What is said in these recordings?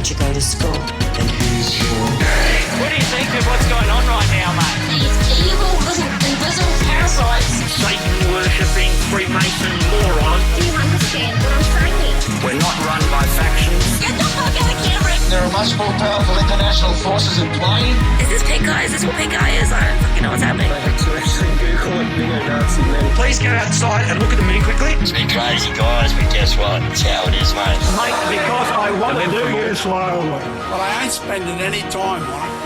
did you go to school? And here's your... What do you think of what's going on right now, mate? These evil little invisible parasites. Satan-worshipping Freemason moron. Do you understand what I'm saying? We're not run by factions. Get the fuck out of camera! There are much more powerful international forces in play. Is this pink guy? Is this what pink guy is? I don't fucking know what's happening. Please go outside and look at the me quickly. It's been crazy, guys, but guess what? It's how it is, mate. Mate, because I want to do you slowly. But I ain't spending any time on it.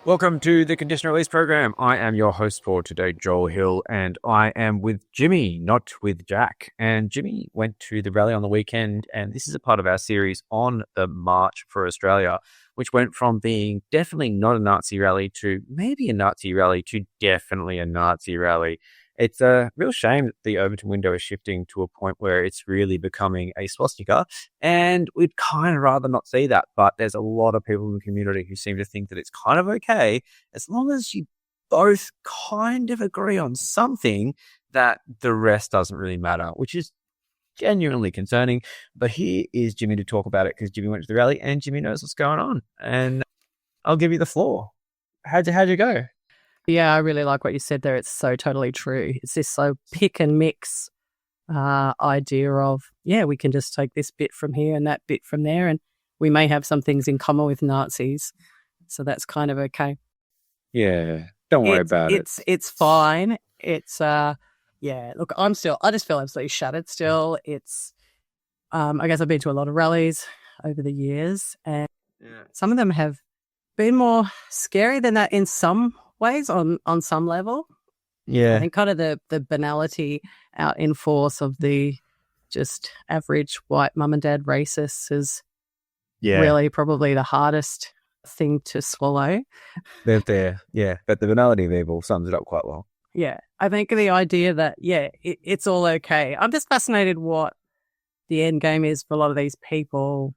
Welcome to the Conditional Release program. I am your host for today, Joel Hill, and I am with Jimmy, not with Jack. And Jimmy went to the rally on the weekend, and this is a part of our series on the March for Australia, which went from being definitely not a Nazi rally to maybe a Nazi rally to definitely a Nazi rally. It's a real shame that the Overton window is shifting to a point where it's really becoming a swastika, and we'd kind of rather not see that, but there's a lot of people in the community who seem to think that it's kind of okay as long as you both kind of agree on something, that the rest doesn't really matter, which is genuinely concerning. But here is Jimmy to talk about it, because Jimmy went to the rally and Jimmy knows what's going on, and I'll give you the floor. How'd you go? Yeah, I really like what you said there. It's so totally true. It's this so pick and mix idea of, yeah, we can just take this bit from here and that bit from there, and we may have some things in common with Nazis. So that's kind of okay. Yeah, don't worry about it. It's fine. It's, yeah, look, I just feel absolutely shattered still. It's, I guess I've been to a lot of rallies over the years, and some of them have been more scary than that in some ways on some level. Yeah. I think kind of the banality out in force of the just average white mum and dad racists is really probably the hardest thing to swallow. They're there, yeah. But the banality of evil sums it up quite well. Yeah. I think the idea that, it's all okay. I'm just fascinated what the end game is for a lot of these people,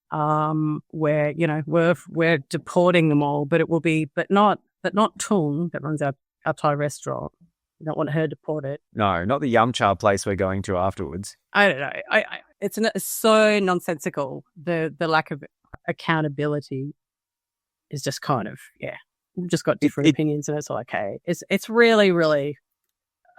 where, you know, we're deporting them all, but it will be, but not Toon that runs our Thai restaurant. We don't want her deported. No, not the yum cha place we're going to afterwards. I don't know. It's so nonsensical. The lack of accountability is just kind of, we've just got different opinions, and it's all okay. It's really, really,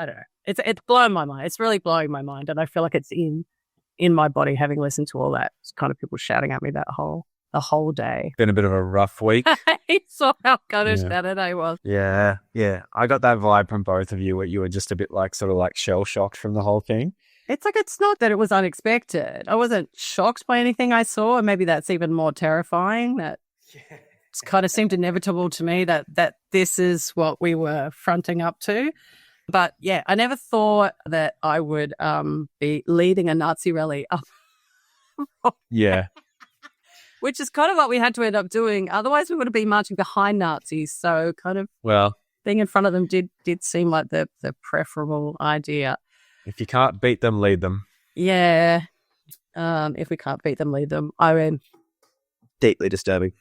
I don't know. It's blowing my mind. It's really blowing my mind, and I feel like it's in my body having listened to all that. It's kind of people shouting at me the whole day. Been a bit of a rough week. I saw how gutted Saturday was. Yeah. I got that vibe from both of you, where you were just a bit sort of shell-shocked from the whole thing. It's like, it's not that it was unexpected. I wasn't shocked by anything I saw, and maybe that's even more terrifying. That it's kind of seemed inevitable to me that this is what we were fronting up to. But yeah, I never thought that I would be leading a Nazi rally up. Yeah. Which is kind of what we had to end up doing. Otherwise, we would have been marching behind Nazis. So kind of being in front of them did seem like the preferable idea. If you can't beat them, lead them. Yeah. If we can't beat them, lead them. I mean, deeply disturbing.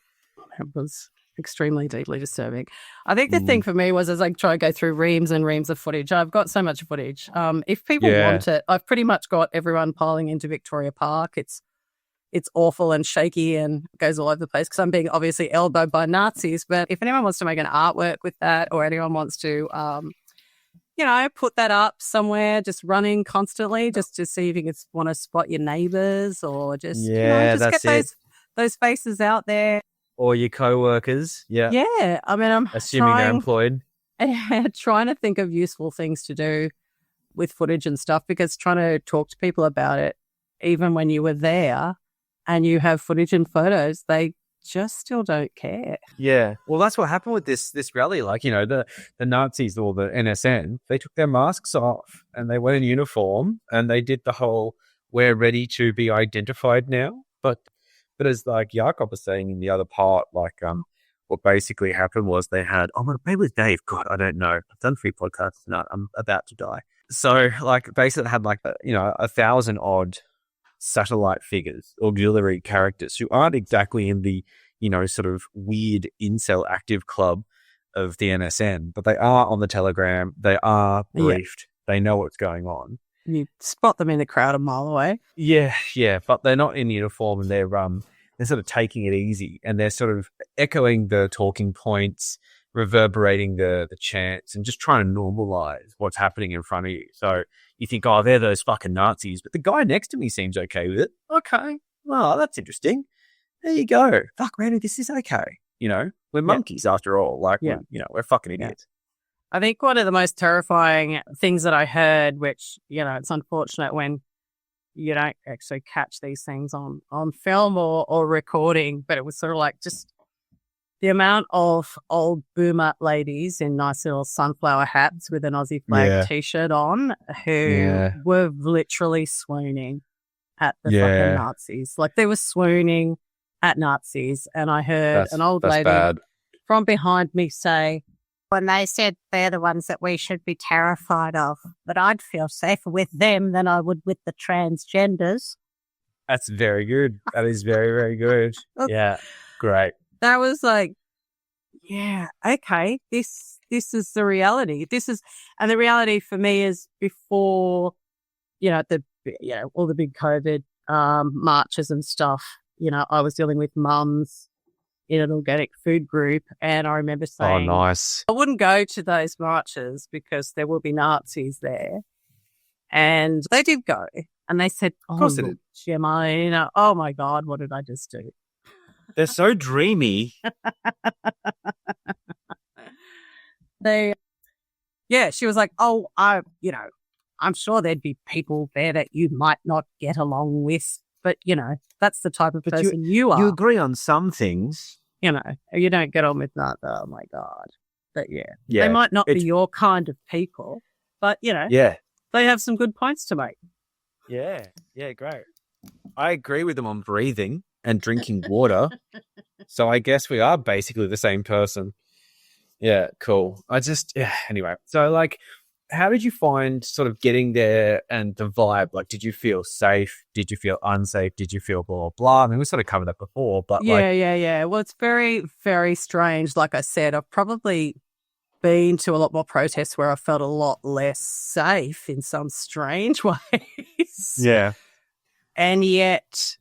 It was extremely deeply disturbing. I think the thing for me was, as I try to go through reams and reams of footage, I've got so much footage. If people want it, I've pretty much got everyone piling into Victoria Park. It's awful and shaky and goes all over the place because I'm being obviously elbowed by Nazis. But if anyone wants to make an artwork with that, or anyone wants to, put that up somewhere, just running constantly, just to see if you want to spot your neighbours, or just, just get those faces out there. Or your co-workers. Yeah. Yeah. I mean, I'm assuming they're employed. Trying to think of useful things to do with footage and stuff, because trying to talk to people about it, even when you were there, and you have footage and photos, they just still don't care. Yeah. Well, that's what happened with this rally. The Nazis, or the NSN, they took their masks off and they went in uniform, and they did the whole, we're ready to be identified now. But as Jakob was saying in the other part, what basically happened was they had, I'm going to play with Dave. God, I don't know. I've done 3 podcasts tonight. I'm about to die. So basically they had 1,000 odd satellite figures, auxiliary characters, who aren't exactly in the, sort of weird incel active club of the NSN, but they are on the Telegram. They are briefed. They know what's going on. You spot them in the crowd a mile away. Yeah, but they're not in uniform, and they're sort of taking it easy and they're sort of echoing the talking points, reverberating the chants, and just trying to normalize what's happening in front of you. So you think, oh, they're those fucking Nazis, but the guy next to me seems okay with it. Okay, well, that's interesting. There you go. Fuck, man, this is okay. You know, we're monkeys after all. Like, we're fucking idiots. I think one of the most terrifying things that I heard, which, it's unfortunate when you don't actually catch these things on film or recording, but it was sort of like just the amount of old boomer ladies in nice little sunflower hats with an Aussie flag T-shirt on who were literally swooning at the fucking Nazis. Like they were swooning at Nazis. And I heard an old lady from behind me say, when they said they're the ones that we should be terrified of, but I'd feel safer with them than I would with the transgenders. That's very good. That is very, very good. Yeah, great. That was like, yeah, okay, this is the reality. And the reality for me is before, all the big COVID marches and stuff, I was dealing with mums in an organic food group, and I remember saying, "Oh, nice." I wouldn't go to those marches because there will be Nazis there, and they did go, and they said, "Of course it is, Gemma." Oh my God, what did I just do? They're so dreamy. She was like, "Oh, I'm sure there'd be people there that you might not get along with." But, that's the type of person you are. You agree on some things. You don't get on with none. Oh, my God. But, they might not be your kind of people, but, they have some good points to make. Yeah, great. I agree with them on breathing and drinking water. So I guess we are basically the same person. Yeah, cool. Anyway. So, like, how did you find sort of getting there and the vibe? Like, did you feel safe? Did you feel unsafe? Did you feel blah, blah, blah? I mean, we sort of covered that before, but Yeah. Well, it's very, very strange. Like I said, I've probably been to a lot more protests where I felt a lot less safe in some strange ways. Yeah. And yet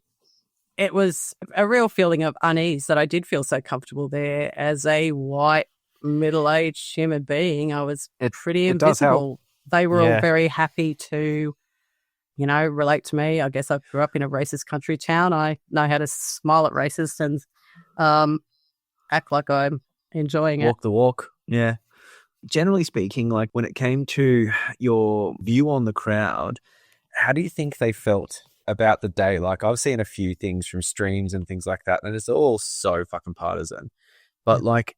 it was a real feeling of unease that I did feel so comfortable there as a white, middle-aged human being. I was pretty invisible. They were all very happy to, relate to me. I guess I grew up in a racist country town. I know how to smile at racists and act like I'm enjoying it. Walk the walk. Yeah. Generally speaking, like when it came to your view on the crowd, how do you think they felt about the day? Like I've seen a few things from streams and things like that, and it's all so fucking partisan. But like,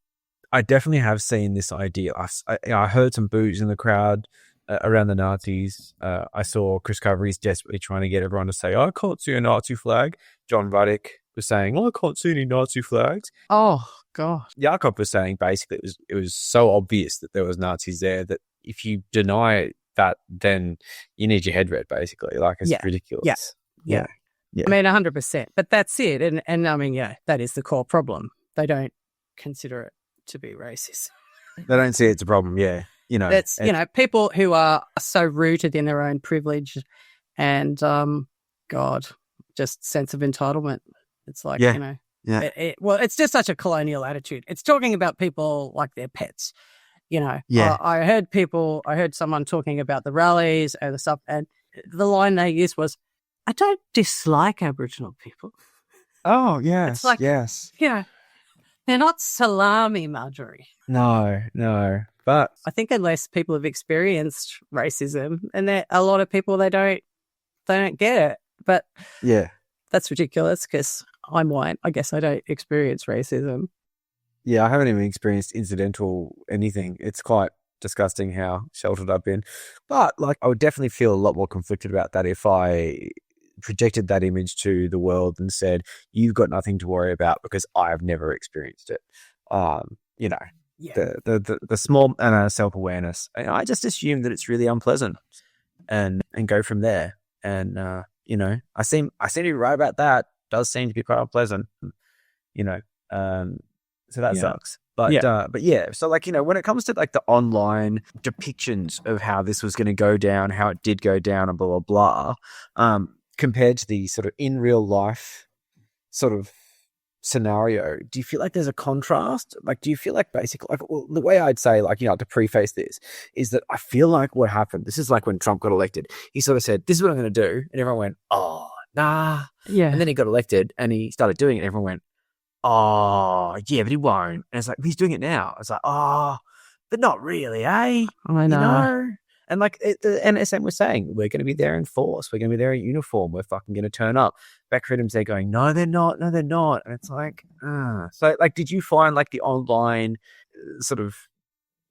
I definitely have seen this idea. I heard some boos in the crowd around the Nazis. I saw Chris Covery's desperately trying to get everyone to say, I can't see a Nazi flag. John Ruddick was saying, I can't see any Nazi flags. Oh, God. Jakob was saying basically it was so obvious that there was Nazis there that if you deny that, then you need your head read, basically. Like, it's ridiculous. Yeah. I mean, 100%. But that's it. And I mean, that is the core problem. They don't consider it to be racist. They don't see it's a problem, It's, people who are so rooted in their own privilege and, God, just sense of entitlement. It's like, it's just such a colonial attitude. It's talking about people like they're pets, I heard someone talking about the rallies and the stuff, and the line they used was, I don't dislike Aboriginal people. Oh, yes, it's like, yes. They're not salami, Marjorie. No. But I think unless people have experienced racism, and a lot of people, they don't get it. But that's ridiculous because I'm white. I guess I don't experience racism. Yeah, I haven't even experienced incidental anything. It's quite disgusting how sheltered I've been. But like, I would definitely feel a lot more conflicted about that if I projected that image to the world and said, you've got nothing to worry about because I've never experienced it. The small and self-awareness. I just assume that it's really unpleasant and go from there. And, I seem to be right about that. It does seem to be quite unpleasant, so that sucks. But so like, when it comes to like the online depictions of how this was going to go down, how it did go down and blah, blah, blah, compared to the sort of in real life sort of scenario, do you feel like there's a contrast? Like, do you feel like basically, like, well, the way I'd say, like, to preface this is that I feel like what happened, this is like when Trump got elected, he sort of said, this is what I'm going to do. And everyone went, oh, nah. Yeah. And then he got elected and he started doing it. And everyone went, oh, yeah, but he won't. And it's like, he's doing it now. It's like, oh, but not really, eh? I know. And like the NSM was saying, we're going to be there in force. We're going to be there in uniform. We're fucking going to turn up. Back freedoms, they're going, no, they're not. No, they're not. And it's like, So like, did you find like the online sort of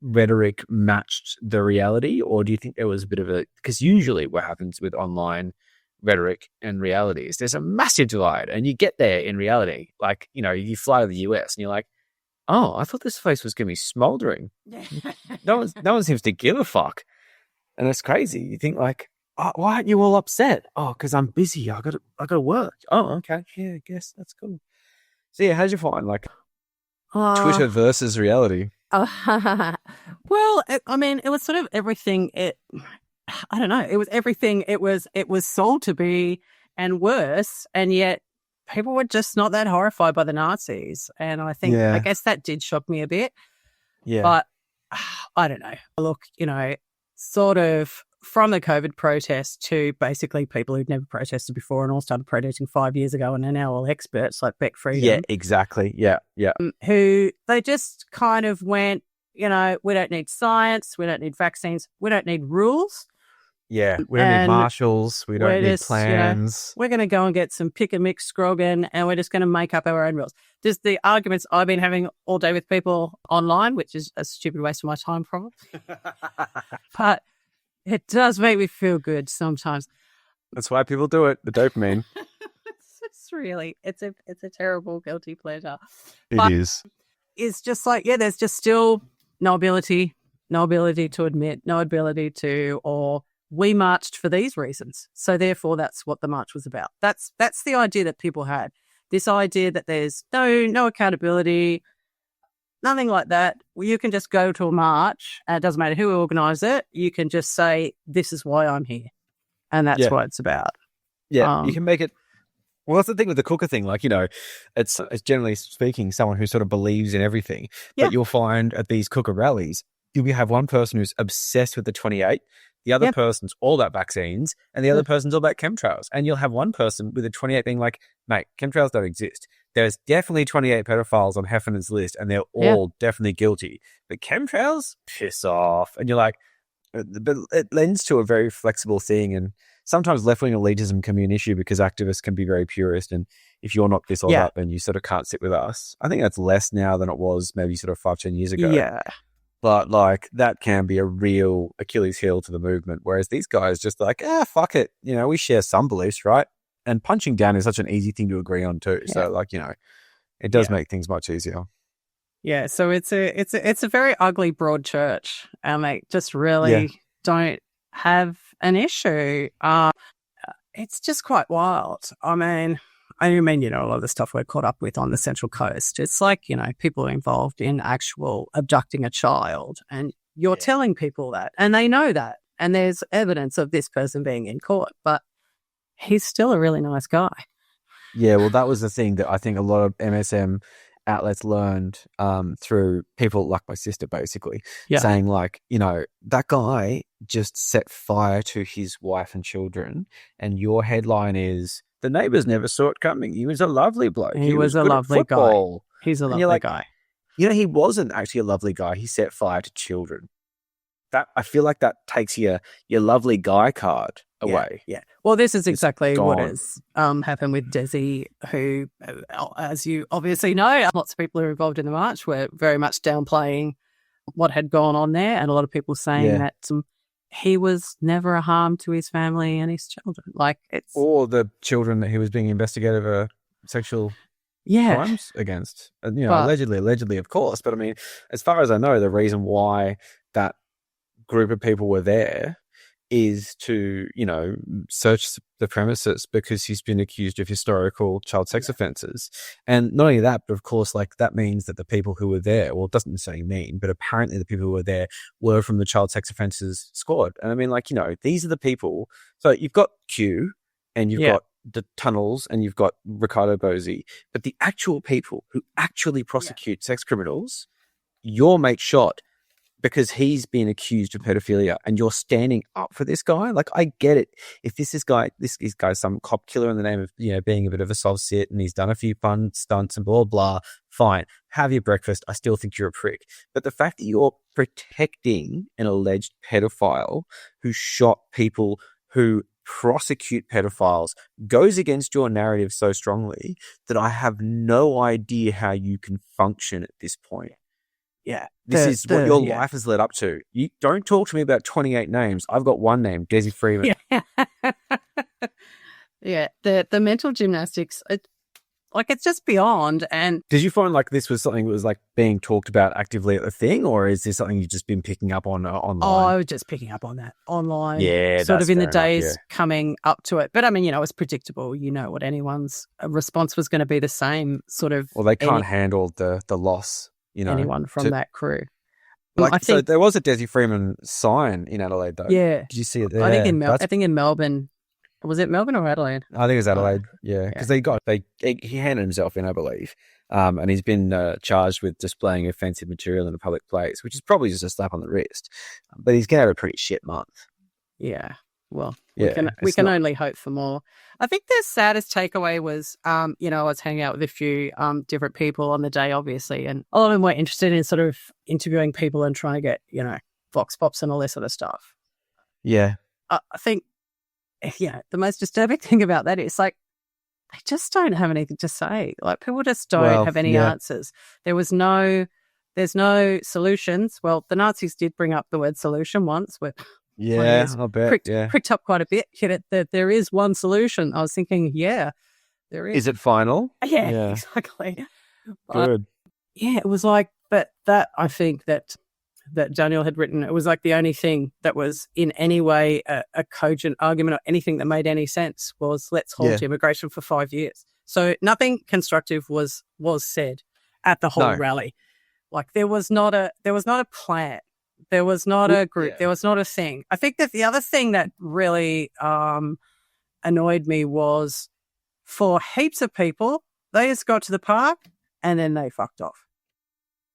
rhetoric matched the reality? Or do you think there was a bit of because usually what happens with online rhetoric and reality is there's a massive divide and you get there in reality. Like, you fly to the US and you're like, oh, I thought this place was going to be smoldering. No one seems to give a fuck. And it's crazy. You think like, oh, why aren't you all upset? Oh, because I'm busy. I got to work. Oh, okay. Yeah, I guess that's cool. So yeah, how'd you find like Twitter versus reality? Well, I mean, it was sort of everything. I don't know. It was everything. It was sold to be and worse, and yet people were just not that horrified by the Nazis. And I think, I guess that did shock me a bit. Yeah. But I don't know. Look, sort of from the COVID protest to basically people who'd never protested before and all started protesting 5 years ago and are now all experts like Beck Freedom. Yeah, exactly. Yeah. Who they just kind of went, we don't need science, we don't need vaccines, we don't need rules. Yeah, we don't need marshals, we don't need plans. We're going to go and get some pick and mix Scroggin and we're just going to make up our own rules. Just the arguments I've been having all day with people online, which is a stupid waste of my time probably. But it does make me feel good sometimes. That's why people do it, the dopamine. It's a terrible guilty pleasure. It is. It's just like, there's just still no ability to admit, no ability to, or we marched for these reasons. So therefore that's what the march was about. That's the idea that people had. This idea that there's no accountability, nothing like that. You can just go to a march, and it doesn't matter who organised it. You can just say, this is why I'm here. And that's what it's about. Yeah, you can make it. Well, that's the thing with the cooker thing. Like, it's generally speaking someone who sort of believes in everything. But you'll find at these cooker rallies, you'll have one person who's obsessed with the 28, the other person's all about vaccines, and the other person's all about chemtrails. And you'll have one person with a 28 being like, mate, chemtrails don't exist. There's definitely 28 pedophiles on Heffernan's list, and they're all definitely guilty. But chemtrails? Piss off. And you're like, but it lends to a very flexible thing. And sometimes left-wing elitism can be an issue because activists can be very purist. And if you're not this or that, then you sort of can't sit with us. I think that's less now than it was maybe sort of 5-10 years ago. Yeah. But like that can be a real Achilles heel to the movement. Whereas these guys just like, fuck it. We share some beliefs, right? And punching down is such an easy thing to agree on too. Yeah. So like, it does make things much easier. Yeah. So it's a very ugly broad church. And they just really don't have an issue. It's just quite wild. I mean, a lot of the stuff we're caught up with on the Central Coast, it's like, people are involved in actual abducting a child and you're telling people that and they know that. And there's evidence of this person being in court, but he's still a really nice guy. Yeah, well, that was the thing that I think a lot of MSM outlets learned through people like my sister, basically, saying like, that guy just set fire to his wife and children and your headline is, the neighbors never saw it coming. He was a lovely bloke. He was a lovely guy. He's a lovely guy. He wasn't actually a lovely guy. He set fire to children. That I feel like that takes your lovely guy card away. Yeah. Well, this is exactly what has happened with Desi, who, as you obviously know, lots of people who are involved in the march were very much downplaying what had gone on there, and a lot of people saying that he was never a harm to his family and his children. Or the children that he was being investigated for sexual crimes against. Allegedly, of course. But I mean, as far as I know, the reason why that group of people were there is to, search the premises because he's been accused of historical child sex offences. And not only that, but of course, that means that the people who were there, well, it doesn't necessarily mean, but apparently the people who were there were from the child sex offences squad. And I mean, these are the people. So you've got Q and you've got the tunnels and you've got Ricardo Bosi, but the actual people who actually prosecute sex criminals, your mate shot because he's been accused of pedophilia and you're standing up for this guy. Like, I get it. If this guy's some cop killer in the name of, being a bit of a soft sit and he's done a few fun stunts and blah, blah, fine. Have your breakfast. I still think you're a prick. But the fact that you're protecting an alleged pedophile who shot people who prosecute pedophiles goes against your narrative so strongly that I have no idea how you can function at this point. Yeah, this is what your life has led up to. You don't talk to me about 28 names. I've got one name, Desi Freeman. Yeah, the mental gymnastics, it's just beyond. And did you find like this was something that was like being talked about actively at the thing, or is this something you've just been picking up on online? Oh, I was just picking up on that online. Yeah, sort of in the days coming up to it. But I mean, it's predictable. You know what anyone's response was going to be the same sort of. Well, they can't handle the loss. Anyone from that crew. Like, I think, so there was a Desi Freeman sign in Adelaide, though. Yeah. Did you see it there? I think in Melbourne. Was it Melbourne or Adelaide? I think it was Adelaide, yeah. Because he handed himself in, I believe. And he's been charged with displaying offensive material in a public place, which is probably just a slap on the wrist. But he's going to have a pretty shit month. Yeah. Well, we can only hope for more. I think the saddest takeaway was, I was hanging out with a few different people on the day, obviously, and a lot of them were interested in sort of interviewing people and trying to get, vox pops and all this sort of stuff. Yeah. I think, the most disturbing thing about that is like, they just don't have anything to say. Like, people just don't have any answers. There's no solutions. Well, the Nazis did bring up the word solution once, but yeah, I bet. Pricked up quite a bit. That there is one solution. I was thinking, there is. Is it final? Yeah. Exactly. Good. It was like, but that I think that Daniel had written, it was like the only thing that was in any way a cogent argument or anything that made any sense was let's halt immigration for 5 years. So nothing constructive was said at the whole rally. Like there was not a plan. There was not a group. Yeah. There was not a thing. I think that the other thing that really annoyed me was for heaps of people, they just got to the park and then they fucked off.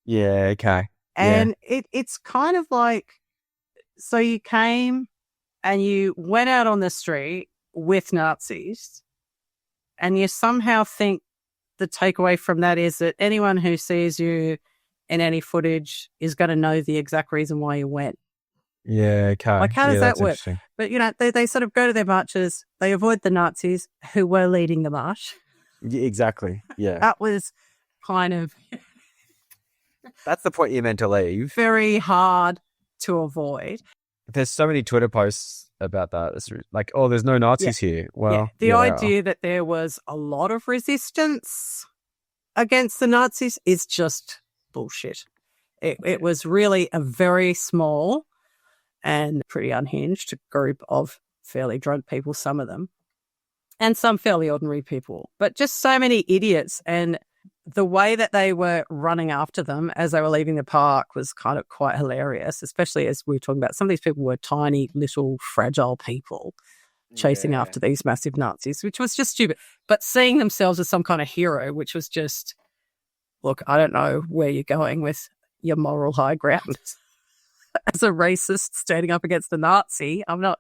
Yeah, okay. And it's kind of like, so you came and you went out on the street with Nazis and you somehow think the takeaway from that is that anyone who sees you in any footage is going to know the exact reason why you went. Yeah, okay. Like, how does that work? But, they sort of go to their marches. They avoid the Nazis who were leading the march. Yeah, exactly, yeah. That was kind of... That's the point you're meant to leave. Very hard to avoid. There's so many Twitter posts about that. It's like, there's no Nazis here. Well, the idea that there was a lot of resistance against the Nazis is just... bullshit. It was really a very small and pretty unhinged group of fairly drunk people, some of them, and some fairly ordinary people, but just so many idiots. And the way that they were running after them as they were leaving the park was kind of quite hilarious, especially as we were talking about. Some of these people were tiny, little, fragile people chasing after these massive Nazis, which was just stupid. But seeing themselves as some kind of hero, which was just... Look, I don't know where you're going with your moral high ground. As a racist standing up against the Nazi, I'm not...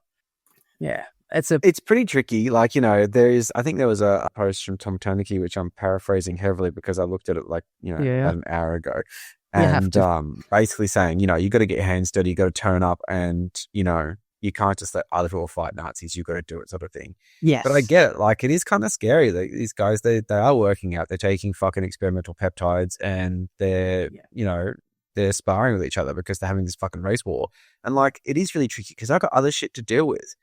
Yeah, it's pretty tricky. Like, I think there was a post from Tom Taneke, which I'm paraphrasing heavily because I looked at it about an hour ago. And basically saying, you got to get your hands dirty, you got to turn up and, you can't just let other people fight Nazis. You've got to do it, sort of thing. Yes. But I get it. Like, it is kind of scary. These guys, they are working out. They're taking fucking experimental peptides and they're, they're sparring with each other because they're having this fucking race war. And, like, it is really tricky because I've got other shit to deal with.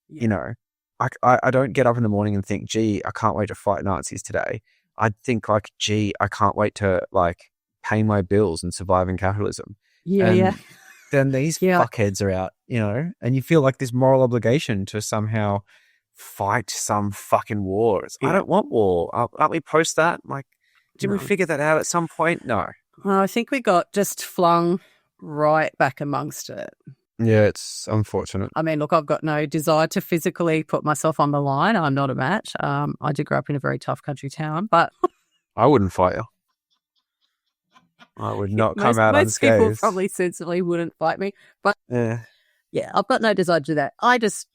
Yeah. I don't get up in the morning and think, gee, I can't wait to fight Nazis today. I think, like, gee, I can't wait to, like, pay my bills and survive in capitalism. Yeah. Then these fuckheads are out, and you feel like this moral obligation to somehow fight some fucking wars. I don't want war. Aren't we post that? Like, did we figure that out at some point? No. Well, I think we got just flung right back amongst it. Yeah, it's unfortunate. I mean, look, I've got no desire to physically put myself on the line. I'm not a match. I did grow up in a very tough country town, but I wouldn't fight you. I would not come out most people unscathed. probably sensibly wouldn't fight me. But Yeah. yeah, I've got no desire to do that. I just,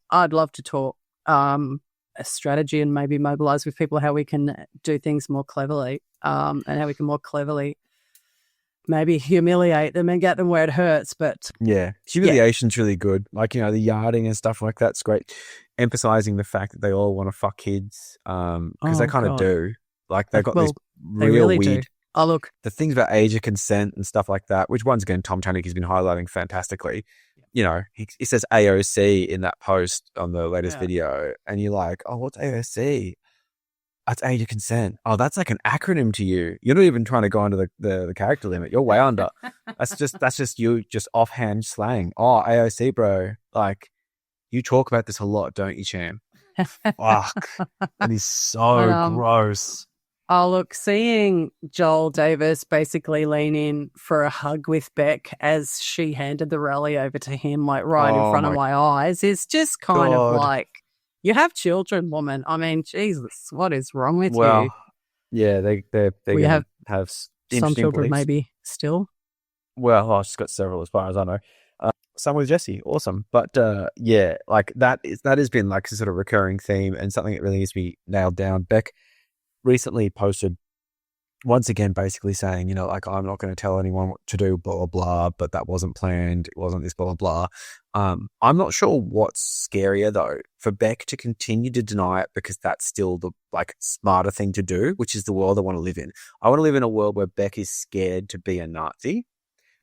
I'd love to talk a strategy and maybe mobilize with people how we can do things more cleverly, and how we can more cleverly maybe humiliate them and get them where it hurts. But Yeah. Humiliation's really good. Like, the yarding and stuff like that's great. Emphasizing the fact that they all want to fuck kids. Because they kind of do. Like, they've got these they real really weird do. Oh, look. the things about age of consent and stuff like that, which once again, Tom Tannick has been highlighting fantastically. He says AOC in that post on the latest video, and you're like, oh, what's AOC? That's age of consent. Oh, that's like an acronym to you. You're not even trying to go under the character limit. You're way under. That's just you just offhand slang. Oh, AOC, bro. Like, you talk about this a lot, don't you, Cham? Fuck. That is so gross. Oh, look, seeing Joel Davis basically lean in for a hug with Beck as she handed the rally over to him, like right in front of my eyes, is just kind of like, you have children, woman. I mean, Jesus, what is wrong with you? Yeah, they're We have some children beliefs. maybe still. Well, I've just got several as far as I know. Some with Jesse, awesome. But yeah, like that has been like a sort of recurring theme and something that really needs to be nailed down. Beck recently posted once again basically saying, like, I'm not going to tell anyone what to do, blah, blah, blah, but that wasn't planned. It wasn't this, blah, blah, blah. I'm not sure what's scarier though, for Beck to continue to deny it because that's still the like smarter thing to do, which is the world I want to live in. I want to live in a world where Beck is scared to be a Nazi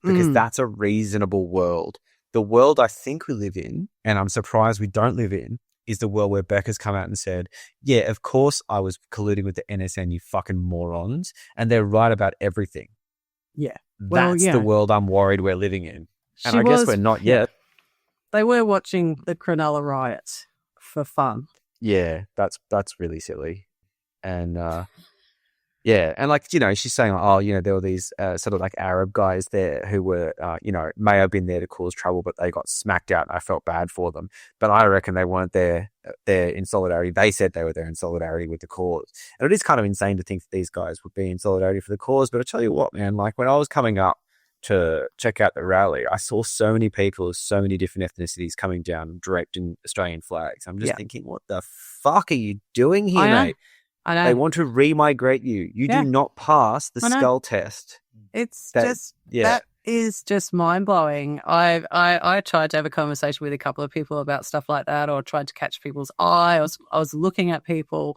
because that's a reasonable world. The world I think we live in, and I'm surprised we don't live in, is the world where Beck has come out and said, yeah, of course I was colluding with the NSN, you fucking morons. And they're right about everything. Yeah. That's the world I'm worried we're living in. And I guess we're not yet. They were watching the Cronulla riots for fun. Yeah, that's really silly. And yeah, and like, she's saying, there were these sort of like Arab guys there who were, may have been there to cause trouble, but they got smacked out and I felt bad for them. But I reckon they weren't there in solidarity. They said they were there in solidarity with the cause. And it is kind of insane to think that these guys would be in solidarity for the cause. But I tell you what, man, like when I was coming up to check out the rally, I saw so many people, so many different ethnicities coming down draped in Australian flags. I'm just thinking, what the fuck are you doing here, mate? I know. They want to remigrate you. You do not pass the skull test. That is just mind blowing. I tried to have a conversation with a couple of people about stuff like that, or tried to catch people's eye. I was looking at people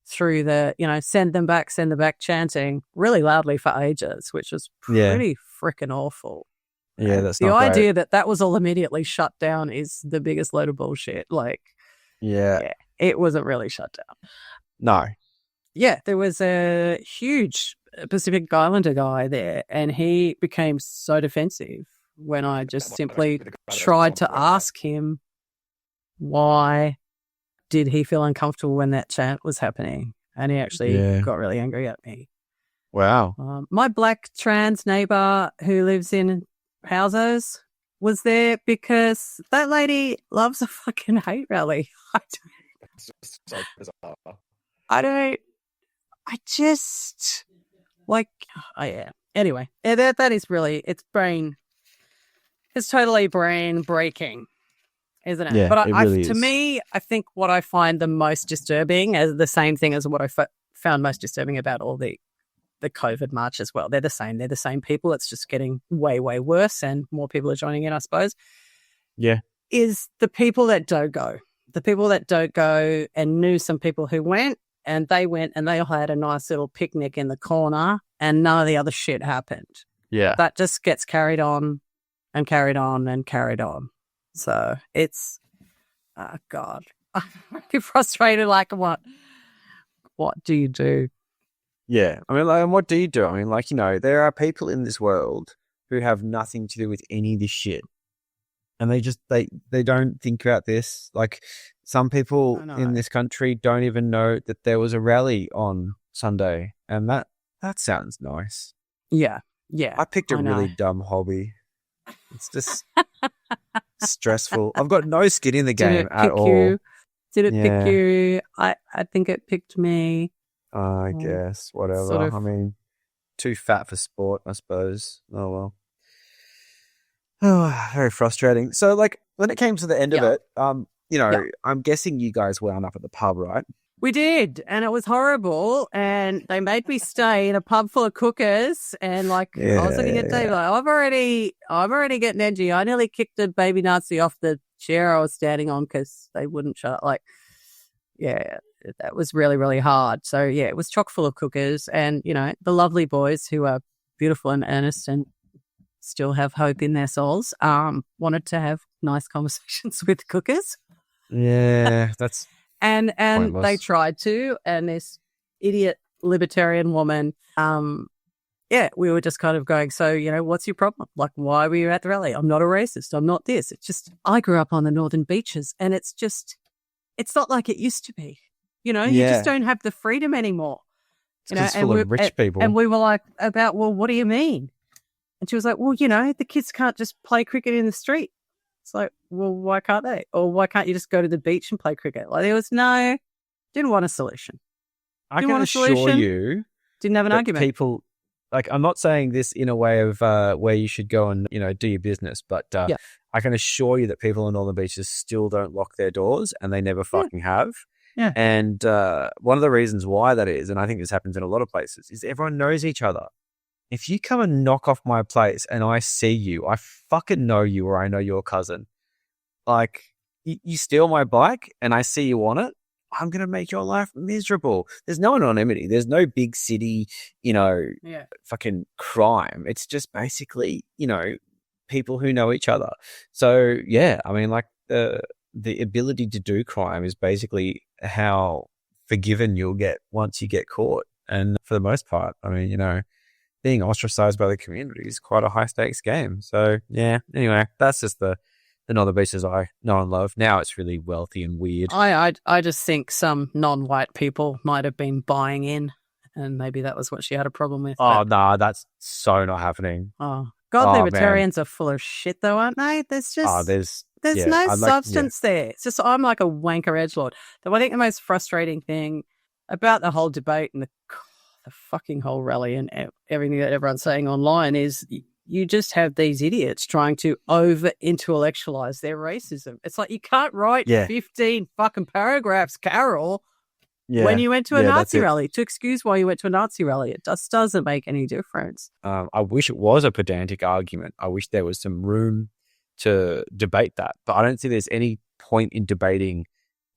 through the, send them back chanting really loudly for ages, which was pretty freaking awful. Yeah, that's the not idea great. that was all immediately shut down is the biggest load of bullshit. Like, it wasn't really shut down. No. Yeah, there was a huge Pacific Islander guy there, and he became so defensive when I just simply tried to ask him why did he feel uncomfortable when that chant was happening. And he actually got really angry at me. Wow. My black trans neighbor who lives in houses was there because that lady loves a fucking hate rally. Anyway, that is really, it's totally brain breaking, isn't it? Yeah, but it really to is. me, I think what I find the most disturbing is the same thing as what I found most disturbing about all the COVID march as well. They're the same people. It's just getting way, way worse and more people are joining in, I suppose. Yeah. Is the people that don't go. The people that don't go, and knew some people who went, and they all had a nice little picnic in the corner and none of the other shit happened. Yeah. That just gets carried on and carried on and carried on. So it's, oh God, I'm really frustrated. Like, what do you do? Yeah. I mean, like, and what do you do? I mean, like, there are people in this world who have nothing to do with any of this shit. And they don't think about this. Like, some people in this country don't even know that there was a rally on Sunday. And that sounds nice. Yeah. Yeah. I picked a really dumb hobby. It's just, Stressful. I've got no skin in the Did game it at pick all. you? Did it Yeah. pick you? I think it picked me. I guess, whatever. Sort of. I mean, too fat for sport, I suppose. Oh, well. Oh, very frustrating. So, like, when it came to the end of Yeah. it, I'm guessing you guys wound up at the pub, right? We did, and it was horrible. And they made me stay in a pub full of cookers. And I was looking at Dave, like, I'm already getting edgy. I nearly kicked a baby Nazi off the chair I was standing on because they wouldn't shut. Like, yeah, that was really, really hard. So yeah, it was chock full of cookers, and the lovely boys who are beautiful and earnest and still have hope in their souls. Wanted to have nice conversations with cookers. Yeah, that's. And pointless. they tried to, and this idiot libertarian woman, we were just kind of going, so, what's your problem? Like, why were you at the rally? I'm not a racist. I'm not this. It's just, I grew up on the northern beaches, and it's not like it used to be. You just don't have the freedom anymore. It's full of rich people. And we were like, well, what do you mean? And she was like, well, the kids can't just play cricket in the street. It's like, well, why can't they? Or why can't you just go to the beach and play cricket? Like, there was didn't want a solution. I can assure you, didn't have an argument. People, like, I'm not saying this in a way of where you should go and, do your business, but I can assure you that people on Northern Beaches still don't lock their doors, and they never fucking have. Yeah. And one of the reasons why that is, and I think this happens in a lot of places, is everyone knows each other. If you come and knock off my place and I see you, I fucking know you, or I know your cousin. Like, you steal my bike and I see you on it, I'm going to make your life miserable. There's no anonymity. There's no big city, fucking crime. It's just basically, people who know each other. So, yeah, I mean, like, the ability to do crime is basically how forgiven you'll get once you get caught. And for the most part, I mean, being ostracized by the community is quite a high stakes game. So yeah, anyway, that's just the Northern Beaches I know and love. Now it's really wealthy and weird. I just think some non-white people might have been buying in, and maybe that was what she had a problem with. Oh, no, that's so not happening. Oh, God, libertarians are full of shit though, aren't they? There's just... There's no substance there. It's just, I'm like a wanker edgelord. I think the most frustrating thing about the whole debate and the fucking whole rally and everything that everyone's saying online is you just have these idiots trying to over-intellectualize their racism. It's like, you can't write 15 fucking paragraphs, Carol, when you went to a Nazi rally to excuse why you went to a Nazi rally. It just doesn't make any difference. I wish it was a pedantic argument. I wish there was some room to debate that, but I don't think there's any point in debating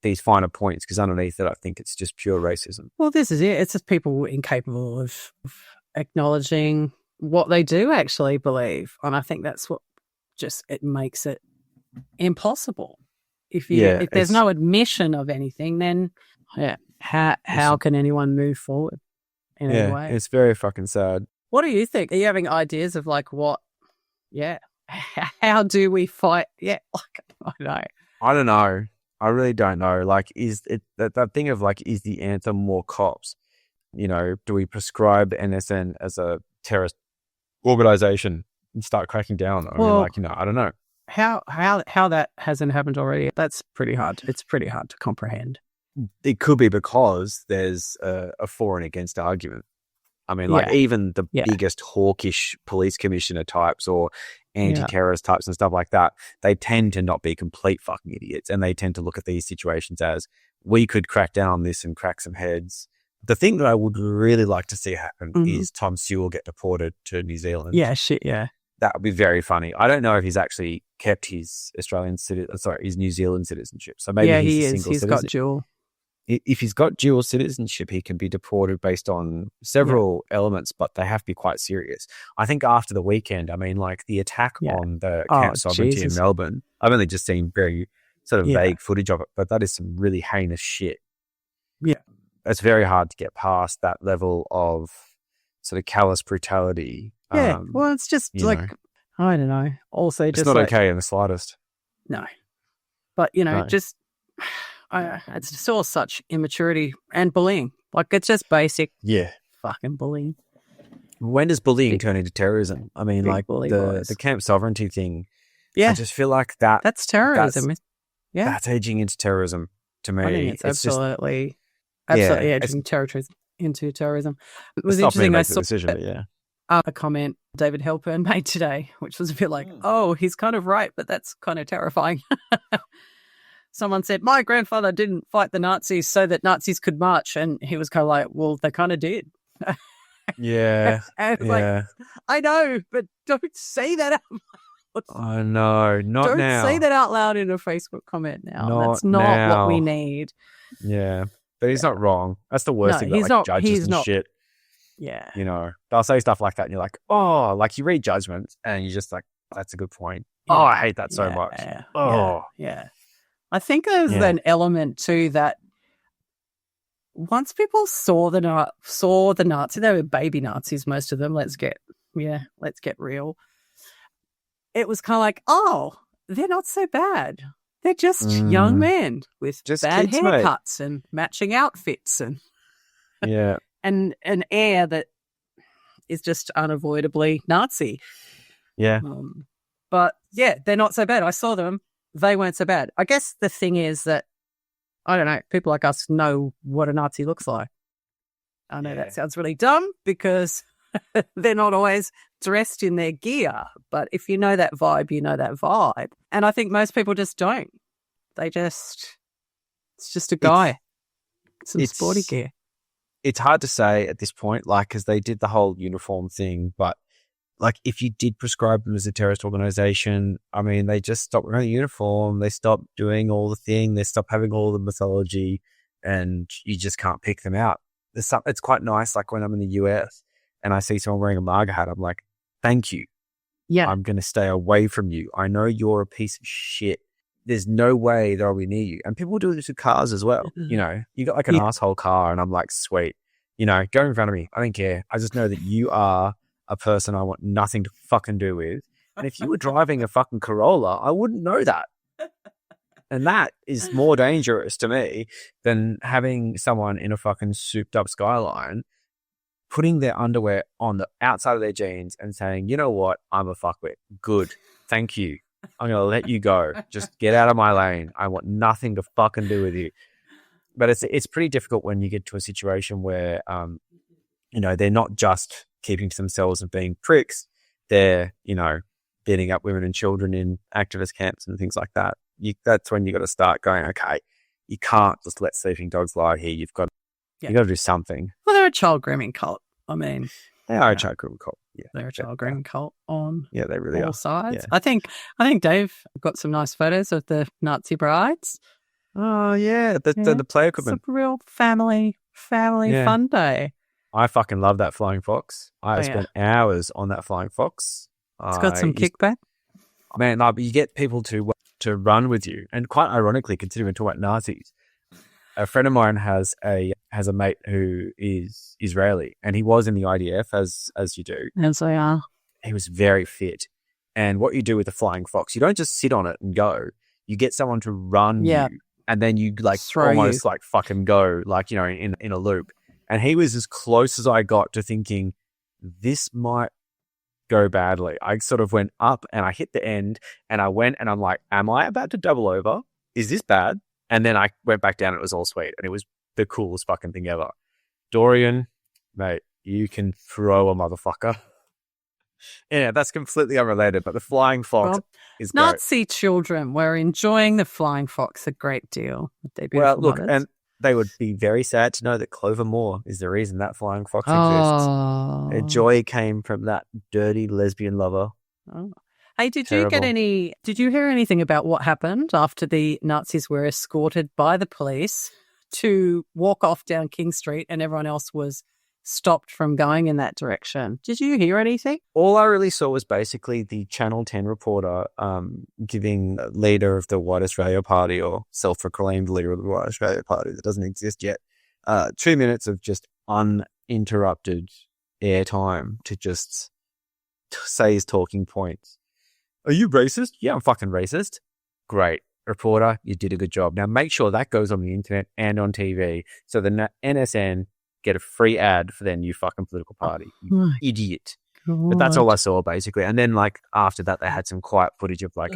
these finer points, because underneath it, I think it's just pure racism. Well, this is it. It's just people incapable of acknowledging what they do actually believe, and I think that's what it makes it impossible. If there's no admission of anything, then how can anyone move forward in any way? It's very fucking sad. What do you think? Are you having ideas of like what? Yeah, how do we fight? Yeah, I don't know. I really don't know. Like, is it that thing of like, is the anthem more cops? Do we prescribe the NSN as a terrorist organization and start cracking down? I don't know. How that hasn't happened already? That's pretty hard. It's pretty hard to comprehend. It could be because there's a for and against argument. I mean, like, even the biggest hawkish police commissioner types or anti-terrorist types and stuff like that, they tend to not be complete fucking idiots, and they tend to look at these situations as, we could crack down on this and crack some heads. The thing that I would really like to see happen is Tom Sewell get deported to New Zealand. Yeah, shit, yeah. That would be very funny. I don't know if he's actually kept his his New Zealand citizenship. So maybe he's a single citizen. Got dual. If he's got dual citizenship, he can be deported based on several elements, but they have to be quite serious. I think after the weekend, I mean, like the attack on the Camp Sovereignty in Melbourne, I've only just seen very sort of vague footage of it, but that is some really heinous shit. Yeah. It's very hard to get past that level of sort of callous brutality. Yeah, well, it's just like, I don't know. Also, it's just not okay in the slightest. No. But, just... it's just all such immaturity and bullying. Like, it's just basic fucking bullying. When does bullying turn into terrorism? I mean, like the Camp Sovereignty thing, Yeah. I just feel like That's terrorism. Yeah. that's edging into terrorism to me. I think it's just absolutely it's- edging into terrorism. It was it's not me to interesting. I make the saw decision, but yeah. a comment David Halpern made today, which was a bit like, oh, he's kind of right, but that's kind of terrifying. Someone said, my grandfather didn't fight the Nazis so that Nazis could march. And he was kind of like, well, they kind of did. Yeah. And it's Yeah. like, I know, but don't say that out loud. I know. Not Don't now. say that out loud in a Facebook comment now. Not That's not what we now. need. Yeah. But he's not wrong. That's the worst No, thing he's about not- judges he's and not- shit. Yeah. You know, they'll say stuff like that and you're like, oh, like you read judgments and you're just like, that's a good point. Yeah. Oh, I hate that so Yeah, much. Yeah, Oh. yeah. I think there's Yeah. an element too that once people saw the Nazi, they were baby Nazis, most of them. Let's get real. It was kind of like, oh, they're not so bad. They're just young men with Just bad kids, mate. haircuts and matching outfits and Yeah. an air that is just unavoidably Nazi. Yeah. But yeah, they're not so bad. I saw them. They weren't so bad. I guess the thing is that, I don't know, people like us know what a Nazi looks like. I know that sounds really dumb because they're not always dressed in their gear. But if you know that vibe, you know that vibe. And I think most people just don't. It's just a guy. Some sporty gear. It's hard to say at this point, like, because they did the whole uniform thing, but like if you did prescribe them as a terrorist organization, I mean, they just stopped wearing the uniform, they stopped doing all the thing, they stopped having all the mythology, and you just can't pick them out. It's quite nice, like when I'm in the US and I see someone wearing a MAGA hat, I'm like, thank you. Yeah. I'm going to stay away from you. I know you're a piece of shit. There's no way that I'll be near you. And people do this with cars as well. You know, you got like an asshole car and I'm like, sweet, you know, go in front of me. I don't care. I just know that you are a person I want nothing to fucking do with. And if you were driving a fucking Corolla, I wouldn't know that. And that is more dangerous to me than having someone in a fucking souped up Skyline putting their underwear on the outside of their jeans and saying, you know what, I'm a fuckwit. Good. Thank you. I'm going to let you go. Just get out of my lane. I want nothing to fucking do with you. But it's pretty difficult when you get to a situation where, you know, they're not just keeping to themselves and being pricks. They're, you know, beating up women and children in activist camps and things like that. That's when you got to start going, okay, you can't just let sleeping dogs lie here. You've got to do something. Well, they're a child grooming cult. I mean, they are a child grooming cult. Yeah, they're a child grooming cult on they really all are. sides. Yeah. I think Dave got some nice photos of the Nazi brides. Oh yeah, the play equipment. It's a real family fun day. I fucking love that flying fox. I spent hours on that flying fox. It's got some kickback. Man, no, but you get people to run with you, and quite ironically, considering we're talking about Nazis, a friend of mine has a mate who is Israeli, and he was in the IDF as you do. As they are. He was very fit, and what you do with the flying fox, you don't just sit on it and go. You get someone to run you, and then you like almost like fucking go, like, you know, in a loop. And he was as close as I got to thinking this might go badly. I sort of went up and I hit the end and I went and I'm like, am I about to double over? Is this bad? And then I went back down and it was all sweet. And it was the coolest fucking thing ever. Dorian, mate, you can throw a motherfucker. Yeah, that's completely unrelated, but the flying fox is great. Nazi children were enjoying the flying fox a great deal. Well, look, and they would be very sad to know that Clover Moore is the reason that flying fox exists. Their joy came from that dirty lesbian lover. Oh. Hey, did you hear anything about what happened after the Nazis were escorted by the police to walk off down King Street and everyone else was stopped from going in that direction? Did you hear anything? All I really saw was basically the Channel 10 reporter giving leader of the White Australia Party, or self-proclaimed leader of the White Australia Party that doesn't exist yet, 2 minutes of just uninterrupted airtime to just say his talking points. Are you racist? Yeah, I'm fucking racist. Great. Reporter, you did a good job. Now make sure that goes on the internet and on TV so the NSN get a free ad for their new fucking political party. You idiot. But that's all I saw basically. And then like after that, they had some quiet footage of like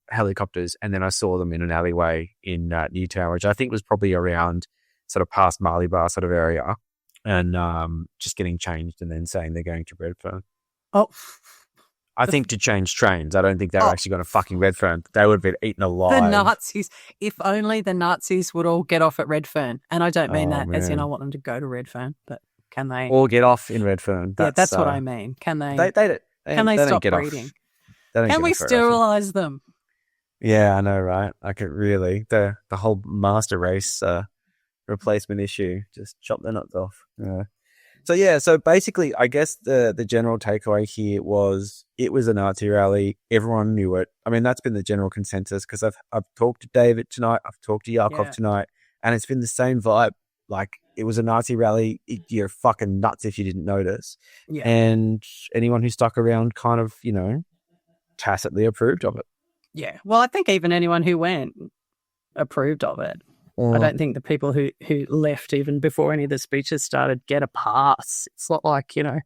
helicopters, and then I saw them in an alleyway in Newtown, which I think was probably around sort of past Marley Bar sort of area, and just getting changed and then saying they're going to Redfern. Oh, I think to change trains. I don't think they were actually going to fucking Redfern. They would have been eaten alive. the Nazis. If only the Nazis would all get off at Redfern. And I don't mean that as in man. I want them to go to Redfern, but can they? Or get off in Redfern. That's what I mean. Can they? They can they don't stop get off. breeding? They don't Can get we off very often. sterilize them? Yeah, I know, right? Like it really, the whole master race replacement issue, just chop their nuts off. Yeah. So basically, I guess the general takeaway here was it was a Nazi rally. Everyone knew it. I mean, that's been the general consensus because I've talked to David tonight. I've talked to Yakov tonight, and it's been the same vibe. Like it was a Nazi rally. You're fucking nuts if you didn't notice. Yeah. And anyone who stuck around kind of, tacitly approved of it. Yeah. Well, I think even anyone who went approved of it. I don't think the people who left even before any of the speeches started get a pass. It's not like, It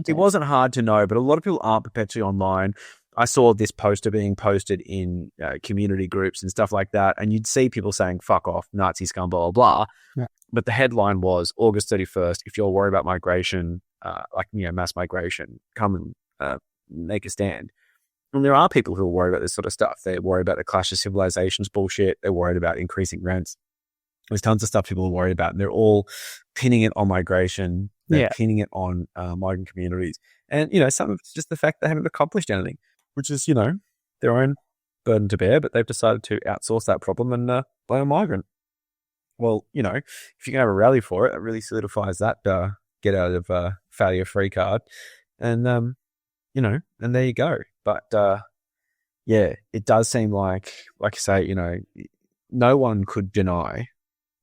wasn't hard to know, but a lot of people aren't perpetually online. I saw this poster being posted in community groups and stuff like that, and you'd see people saying, fuck off, Nazi scum, blah, blah, blah. Yeah. But the headline was, August 31st, if you're worried about migration, mass migration, come and make a stand. And there are people who are worried about this sort of stuff. They're worried about the clash of civilizations bullshit. They're worried about increasing rents. There's tons of stuff people are worried about, and they're all pinning it on migration. They're pinning it on migrant communities. And, some of it's just the fact they haven't accomplished anything, which is, their own burden to bear, but they've decided to outsource that problem and blame a migrant. Well, if you can have a rally for it, it really solidifies that get out of failure free card. And, and there you go. But, it does seem like you say, no one could deny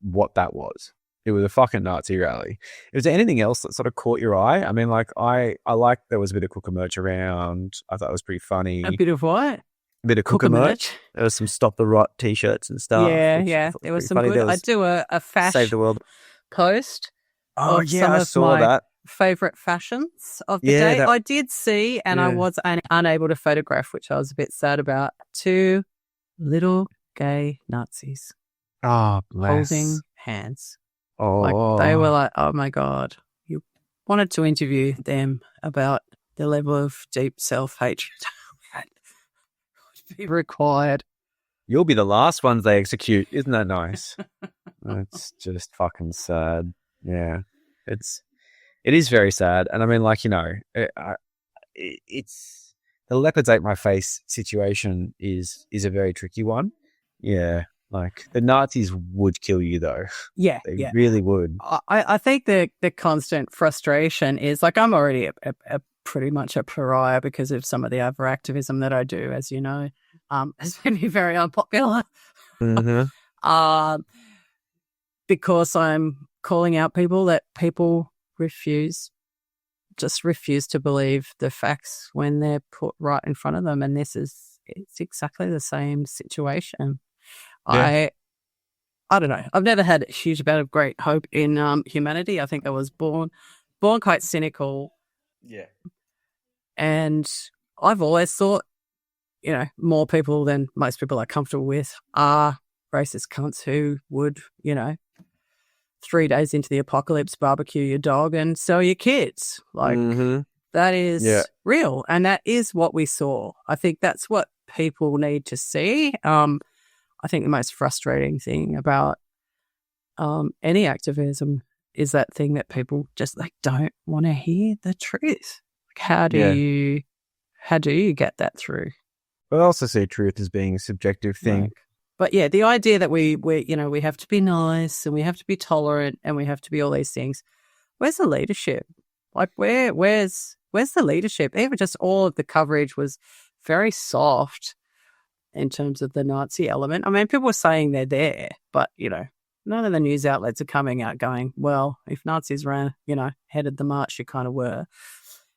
what that was. It was a fucking Nazi rally. Was there anything else that sort of caught your eye? I mean, like, I like there was a bit of cooker merch around. I thought it was pretty funny. a bit of what? A bit of cooker merch. There was some Stop the Rot t-shirts and stuff. Yeah. There was some good. I do a fashion Save the World post. Oh, of yeah, some I of saw my that. Favorite fashions of the Yeah, day. that- I did see, and I was unable to photograph, which I was a bit sad about, 2 little gay Nazis Oh, bless. holding hands. Oh. Like they were like, oh my God. You wanted to interview them about the level of deep self-hatred that would be required. You'll be the last ones they execute. Isn't that nice? It's just fucking sad. Yeah. It is very sad. And I mean, like, it's the leopards ate my face situation is a very tricky one. Yeah. Like the Nazis would kill you though. Yeah. They really would. I think the constant frustration is like I'm already a pretty much a pariah because of some of the other activism that I do, as you know. Has been very unpopular. Mm-hmm. Because I'm calling out people that people refuse to believe the facts when they're put right in front of them. And it's exactly the same situation. Yeah. I don't know. I've never had a huge amount of great hope in humanity. I think I was born quite cynical. Yeah. And I've always thought, more people than most people are comfortable with are racist cunts who would, 3 days into the apocalypse, barbecue your dog and sell your kids. Like that is real. And that is what we saw. I think that's what people need to see. I think the most frustrating thing about any activism is that thing that people just don't want to hear the truth. Like how do you get that through? But I also see truth as being a subjective thing. Right. But yeah, the idea that we have to be nice and we have to be tolerant and we have to be all these things. Where's the leadership? Like where's the leadership? Even just all of the coverage was very soft in terms of the Nazi element. I mean, people were saying they're there, but none of the news outlets are coming out going, well, if Nazis headed the march, you kind of were.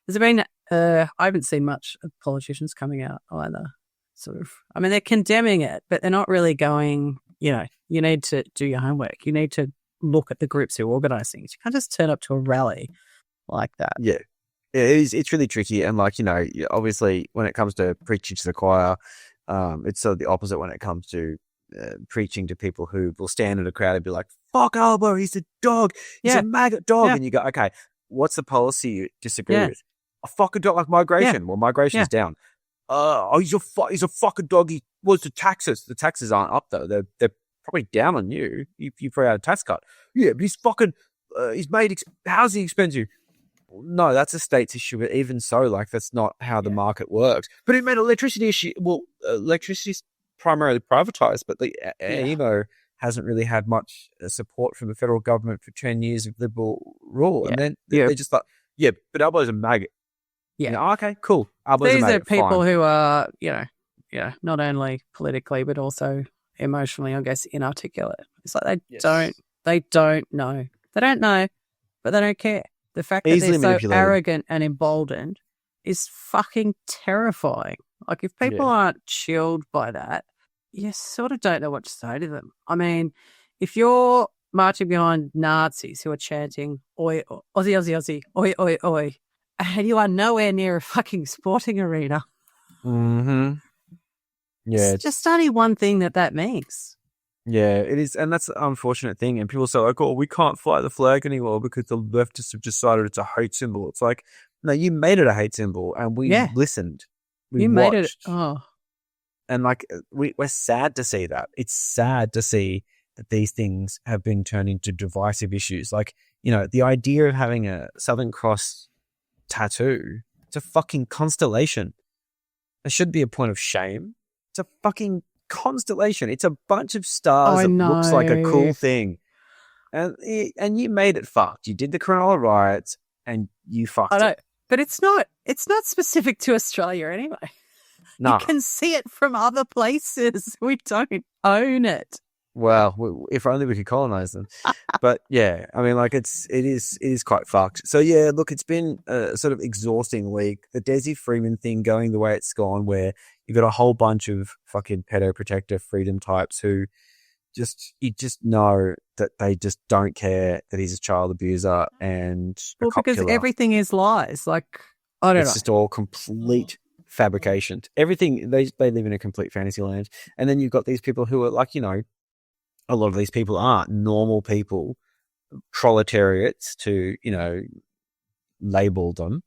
There's been I haven't seen much of politicians coming out either. Sort of, I mean, they're condemning it, but they're not really going, you need to do your homework. You need to look at the groups who organise things. You can't just turn up to a rally like that. Yeah. It's really tricky. And like, obviously when it comes to preaching to the choir, it's sort of the opposite when it comes to preaching to people who will stand in a crowd and be like, fuck Albo, he's a dog. He's a maggot dog. Yeah. And you go, okay, what's the policy you disagree Yeah. with? A fucking dog like migration. Well, migration's down. He's a fucking dog. What's the taxes? The taxes aren't up though. They're probably down on you. You probably had a tax cut. Yeah, but he's fucking, he's made housing expensive. No, that's a state's issue. But even so, like, that's not how the market works. But it made electricity issue. Well, electricity's primarily privatized, but the AEMO hasn't really had much support from the federal government for 10 years of liberal rule. Yeah. And then they just thought, but Albo's a maggot. Yeah. Okay, cool. Albo's These a maggot. are people fine. who are, not only politically, but also emotionally, I guess, inarticulate. It's like they don't know. They don't know, but they don't care. The fact that Easily they're so manipulated. arrogant and emboldened is fucking terrifying. Like, if people aren't chilled by that, you sort of don't know what to say to them. I mean, if you're marching behind Nazis who are chanting, oi, Aussie, Aussie, Aussie, oi, oi, oi, and you are nowhere near a fucking sporting arena. Mm-hmm. Yeah. It's just only one thing that means. Yeah, it is. And that's the unfortunate thing. And people say, like, oh, we can't fly the flag anymore because the leftists have decided it's a hate symbol. It's like, no, you made it a hate symbol and we listened. We watched. Made it. Oh. And like, we're sad to see that. It's sad to see that these things have been turned into divisive issues. Like, the idea of having a Southern Cross tattoo, it's a fucking constellation. It should be a point of shame. It's a fucking constellation. It's a bunch of stars that looks like a cool thing. And you made it fucked. You did the Cronulla riots and you fucked it. But it's not specific to Australia anyway. No. You can see it from other places. We don't own it. Well, if only we could colonize them. But yeah, I mean, like it is quite fucked. So yeah, look, it's been a sort of exhausting week. The Desi Freeman thing going the way it's gone, where you've got a whole bunch of fucking pedo protector freedom types who you just know that they just don't care that he's a child abuser and a cop because killer. everything is lies. Like, I don't know. It's just all complete fabrication. Everything, they live in a complete fantasy land. And then you've got these people who are like, a lot of these people aren't normal people, proletariats to, label them.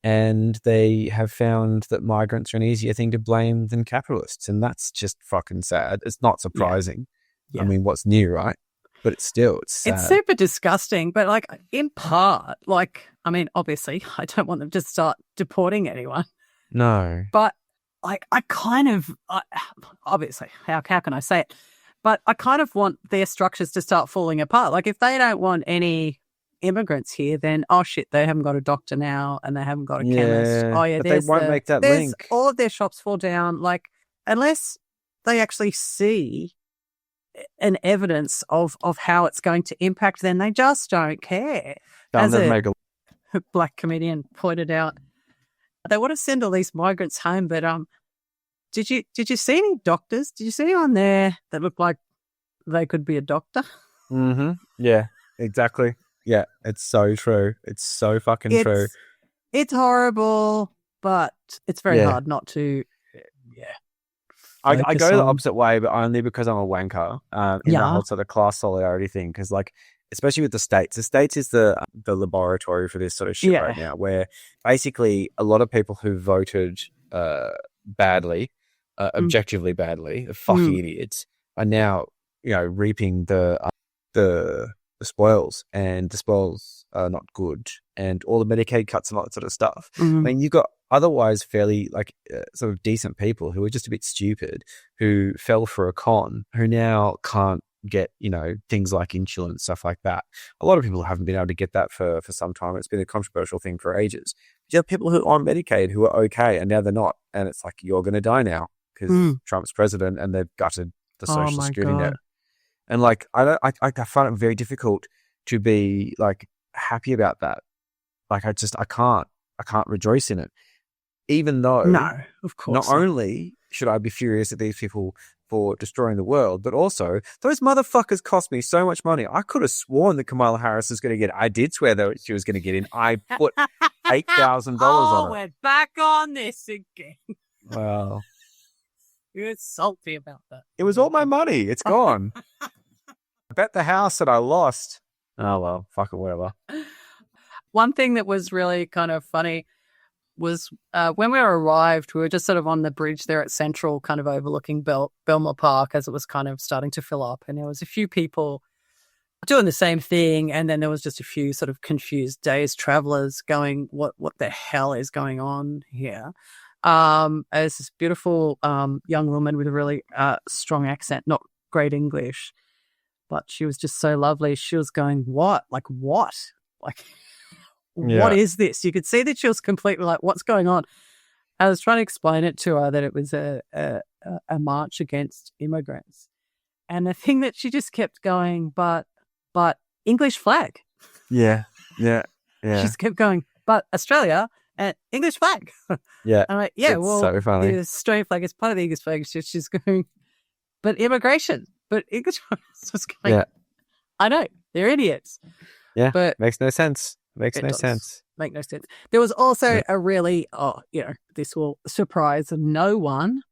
And they have found that migrants are an easier thing to blame than capitalists. And that's just fucking sad. It's not surprising. Yeah. I mean, what's new, right? But it's sad. It's super disgusting. But like, in part, like, I mean, obviously, I don't want them to start deporting anyone. No. But like, obviously, how can I say it? But I kind of want their structures to start falling apart. Like, if they don't want any immigrants here, then, oh shit, they haven't got a doctor now and they haven't got a chemist. Oh yeah, but they won't make that link. All of their shops fall down. Like, unless they actually see an evidence of how it's going to impact, then they just don't care. As a black comedian pointed out, they want to send all these migrants home, but did you see any doctors? Did you see anyone there that looked like they could be a doctor? Mm-hmm. Yeah, exactly. Yeah, it's so true. It's so fucking true. It's horrible, but it's very hard not to. Yeah, I go the opposite way, but only because I'm a wanker. In the whole sort of class solidarity thing, because like, especially with the States. The States is the laboratory for this sort of shit right now, where basically a lot of people who voted badly, objectively badly, fucking idiots, are now reaping the spoils, and the spoils are not good, and all the Medicaid cuts and all that sort of stuff. I mean, you've got otherwise fairly sort of decent people who are just a bit stupid, who fell for a con, who now can't get things like insulin and stuff like that. A lot of people haven't been able to get that for some time. It's been a controversial thing for ages. You have people who are on Medicaid who are okay, and now they're not, and it's like, you're going to die now because Trump's president and they've gutted the social security net. And like, I find it very difficult to be like happy about that. Like, I can't rejoice in it, even though of course not only should I be furious at these people for destroying the world, but also those motherfuckers cost me so much money. I could have sworn that Kamala Harris was going to get. I did swear that she was going to get in. I put $8,000 Oh, on it. we're back on this again. Well, You're salty about that. it was all my money. It's gone. I bet the house that I lost. Oh, well, fuck it, whatever. One thing that was really kind of funny was when we arrived, we were just sort of on the bridge there at Central, kind of overlooking Belmore Park as it was kind of starting to fill up. And there was a few people doing the same thing. And then there was just a few sort of confused dazed travelers going, what the hell is going on here? As this beautiful young woman with a really strong accent, not great English, but she was just so lovely. She was going, what? Like, what? Like, what is this? You could see that she was completely like, what's going on? I was trying to explain it to her that it was a march against immigrants. And the thing that she just kept going, but English flag. Yeah. She just kept going, but Australia and English flag. Yeah. I'm like, yeah, it's well, so funny. the Australian flag is part of the English flag. She's going, but immigration, but English flag. Just going, Yeah. I know, they're idiots. Yeah. But Makes no sense. Makes it no does sense. make no sense. There was also a really, this will surprise no one.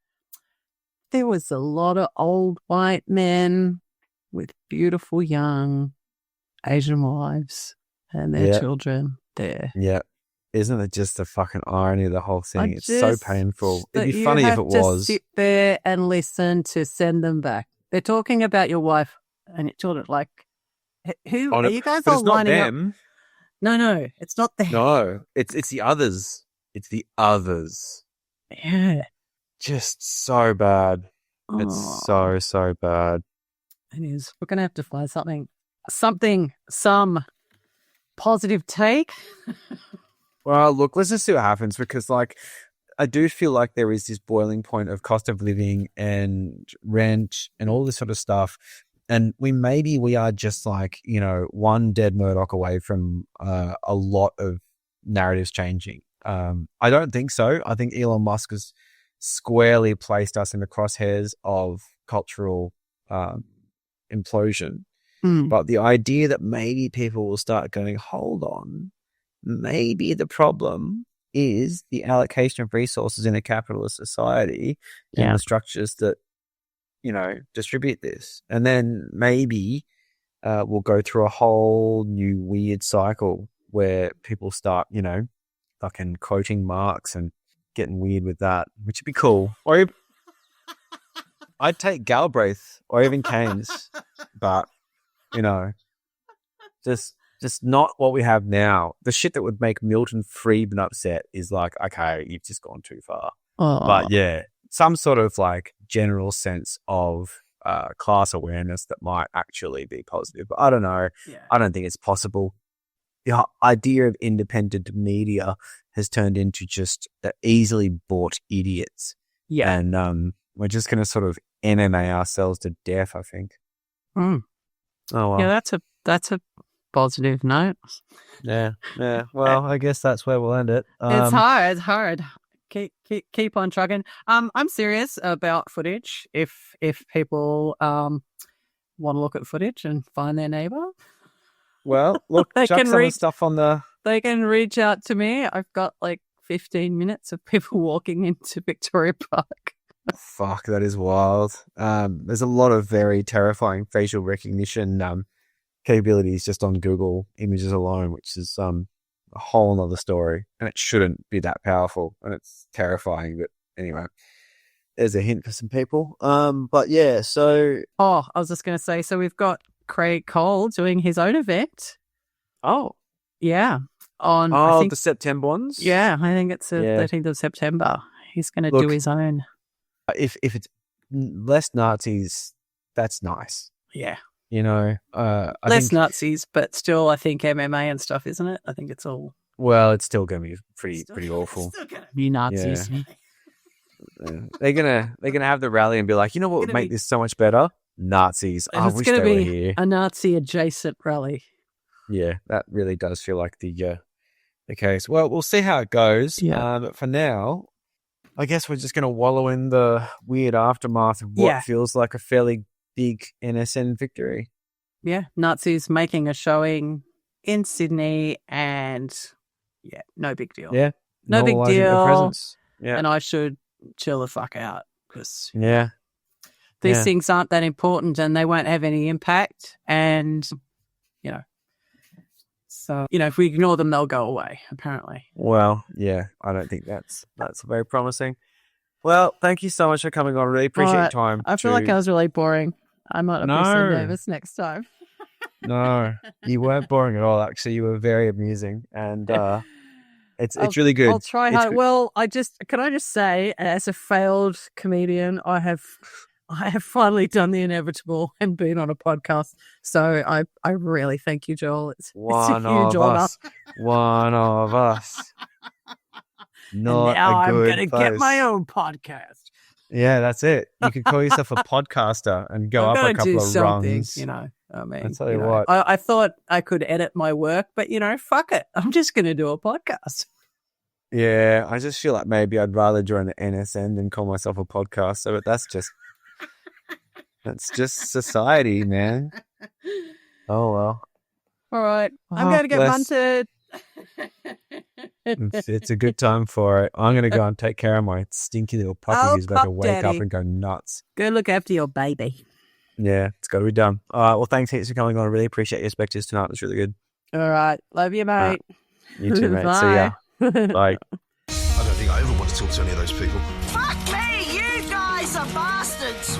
There was a lot of old white men with beautiful young Asian wives and their children there. Yeah. Isn't it just the fucking irony of the whole thing? It's so just- painful. that It'd be you funny if have it to was. sit there and listen to send them back. They're talking about your wife and your children. Like, who Oh, no, are you guys but all it's not lining up? them. No, it's not them. No, it's the others. It's the others. Yeah. Just so bad. Oh, It's so bad. it is. We're going to have to find some positive take. Well, look, let's just see what happens because, like, I do feel like there is this boiling point of cost of living and rent and all this sort of stuff. And we are just like, one dead Murdoch away from a lot of narratives changing. I don't think so. I think Elon Musk has squarely placed us in the crosshairs of cultural implosion. But the idea that maybe people will start going, hold on, maybe the problem is the allocation of resources in a capitalist society and the structures that, distribute this. And then maybe we'll go through a whole new weird cycle where people start, fucking quoting Marx and getting weird with that, which would be cool. Or I'd take Galbraith or even Keynes, but, just not what we have now. The shit that would make Milton Friedman upset is like, okay, you've just gone too far. But yeah, some sort of like general sense of class awareness that might actually be positive. But I don't know. Yeah. I don't think it's possible. The idea of independent media has turned into just the easily bought idiots. Yeah. And we're just going to sort of MMA ourselves to death, I think. Oh, well. Yeah, that's a positive note. Yeah. Well, I guess that's where we'll end it. It's hard. Keep on trucking. I'm serious about footage. If people want to look at footage and find their neighbor, well, look, They chuck can some of the read- stuff on the. they can reach out to me. I've got like 15 minutes of people walking into Victoria Park. Fuck, that is wild. There's a lot of very terrifying facial recognition capabilities just on Google Images alone, which is a whole nother story, and it shouldn't be that powerful, and it's terrifying. But anyway, there's a hint for some people. But yeah, so Oh, I was just going to say, so we've got Craig Cole doing his own event. Yeah. I think, the September ones. yeah, I think it's the Yeah. 13th of September. He's going to Look, do his own. If it's less Nazis, that's nice. Yeah. I Less think, Nazis, but still, I think MMA and stuff, isn't it? I think it's all well, it's still going to be pretty awful. Still gonna be Nazis. They're gonna have the rally and be like, you know what would make this so much better? Nazis. I It's wish going they to were be here. a Nazi adjacent rally. Yeah, that really does feel like the case. Well, we'll see how it goes. Yeah. But for now, I guess we're just going to wallow in the weird aftermath of what Yeah. feels like a fairly big NSN victory. Yeah, Nazis making a showing in Sydney and yeah, no big deal. Yeah. No big Normalising their deal. presence. Yeah. And I should chill the fuck out because Yeah. these Yeah. things aren't that important and they won't have any impact. And, you know, so, you know, if we ignore them, they'll go away, apparently. Well, yeah, I don't think that's very promising. Well, thank you so much for coming on. Really appreciate your Alright, time. I feel like I was really boring. I might not be so No. nervous next time. No, you weren't boring at all. Actually, you were very amusing, and it's really good. I'll try It's hard. good. Well, can I just say, as a failed comedian, I have finally done the inevitable and been on a podcast. So I really thank you, Joel. It's a One huge of honor. us. One of us. Not And now a I'm good going to get place. my own podcast. Yeah, that's it. You could call yourself a podcaster and go I'm up a gonna couple do of something, rungs. you know. I mean, I tell you know, what. I thought I could edit my work, but you know, fuck it. I'm just going to do a podcast. Yeah, I just feel like maybe I'd rather join the NSN than call myself a podcaster, but that's just society, man. Oh well. All right. I'm Oh, going to get bless. munted. It's a good time for it. I'm going to go and take care of my stinky little puppy Oh, who's about to pup wake up daddy. and go nuts. Go look after your baby. Yeah, it's got to be done. All right, well, thanks heaps for coming on. I really appreciate your perspectives tonight. It was really good. All right. Love you, mate. You too, mate. See ya. Bye. I don't think I ever want to talk to any of those people. Fuck me, you guys are bastards.